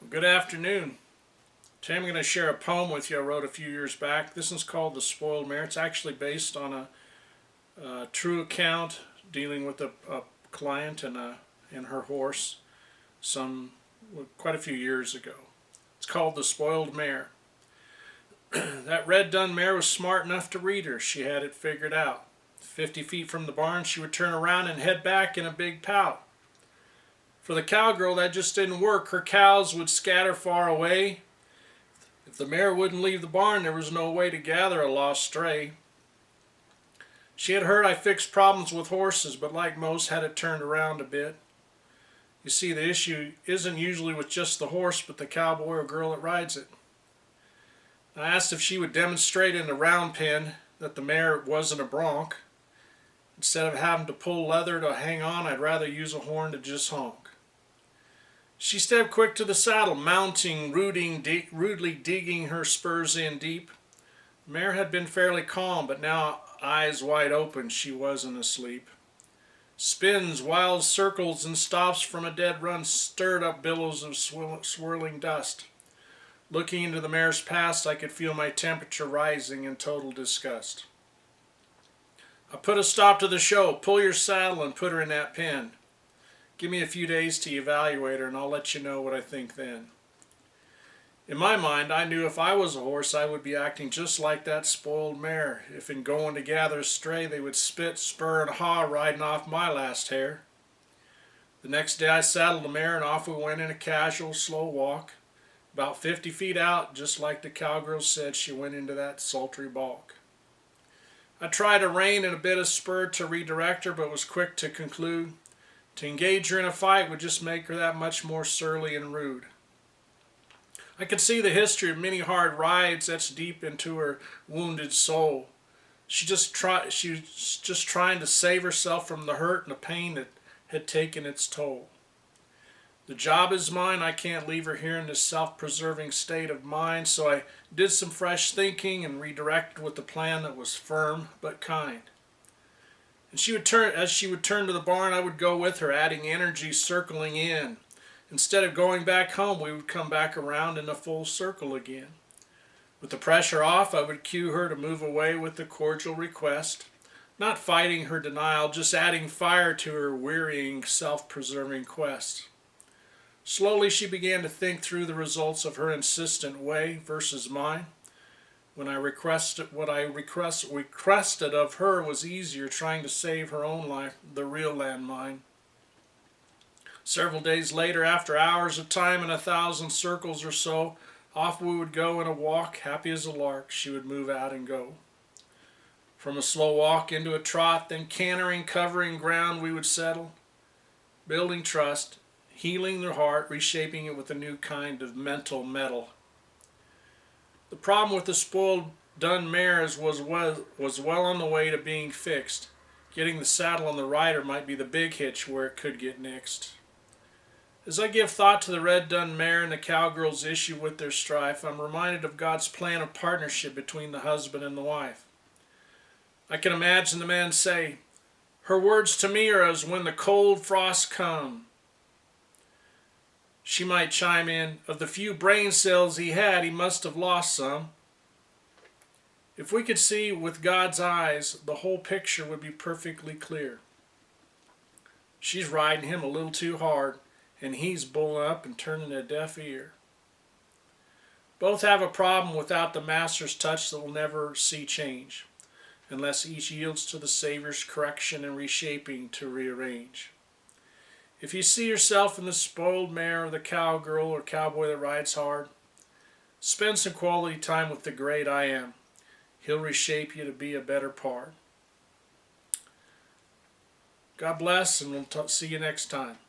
Good afternoon. Today I'm going to share a poem with you I wrote a few years back. This one's called The Spoiled Mare. It's actually based on a true account dealing with a client and her horse quite a few years ago. It's called The Spoiled Mare. That red-dun mare was smart enough to read her. She had it figured out. 50 feet from the barn, she would turn around and head back in a big pout. For the cowgirl, that just didn't work. Her cows would scatter far away. If the mare wouldn't leave the barn, there was no way to gather a lost stray. She had heard I fixed problems with horses, but like most, had it turned around a bit. You see, the issue isn't usually with just the horse, but the cowboy or girl that rides it. I asked if she would demonstrate in the round pen that the mare wasn't a bronc. Instead of having to pull leather to hang on, I'd rather use a horn to just honk. She stepped quick to the saddle, mounting, rudely digging her spurs in deep. The mare had been fairly calm, but now, eyes wide open, she wasn't asleep. Spins, wild circles, and stops from a dead run stirred up billows of swirling dust. Looking into the mare's past, I could feel my temperature rising in total disgust. I put a stop to the show. Pull your saddle and put her in that pen. Give me a few days to evaluate her, and I'll let you know what I think then. In my mind, I knew if I was a horse, I would be acting just like that spoiled mare. If in going to gather a stray, they would spit, spur, and haw, riding off my last hair. The next day I saddled the mare, and off we went in a casual, slow walk. About 50 feet out, just like the cowgirl said, she went into that sultry balk. I tried a rein and a bit of spur to redirect her, but was quick to conclude to engage her in a fight would just make her that much more surly and rude. I could see the history of many hard rides etched deep into her wounded soul. She was just trying to save herself from the hurt and the pain that had taken its toll. The job is mine. I can't leave her here in this self-preserving state of mind, so I did some fresh thinking and redirected with a plan that was firm but kind. And as she would turn to the barn, I would go with her, adding energy, circling in. Instead of going back home, we would come back around in a full circle again. With the pressure off, I would cue her to move away with the cordial request, not fighting her denial, just adding fire to her wearying, self-preserving quest. Slowly she began to think through the results of her insistent way versus mine. What I requested of her was easier, trying to save her own life, the real landmine. Several days later, after hours of time and 1,000 circles or so, off we would go in a walk, happy as a lark. She would move out and go. From a slow walk into a trot, then cantering, covering ground, we would settle, building trust, healing their heart, reshaping it with a new kind of mental metal. The problem with the spoiled dun mares was well on the way to being fixed. Getting the saddle on the rider might be the big hitch where it could get nixed. As I give thought to the red dun mare and the cowgirl's issue with their strife, I'm reminded of God's plan of partnership between the husband and the wife. I can imagine the man say, "Her words to me are as when the cold frost come." She might chime in, "Of the few brain cells he had, he must have lost some." If we could see with God's eyes, the whole picture would be perfectly clear. She's riding him a little too hard, and he's bulling up and turning a deaf ear. Both have a problem without the master's touch that will never see change, unless each yields to the Savior's correction and reshaping to rearrange. If you see yourself in the spoiled mare or the cowgirl or cowboy that rides hard, spend some quality time with the great I Am. He'll reshape you to be a better part. God bless, and we'll see you next time.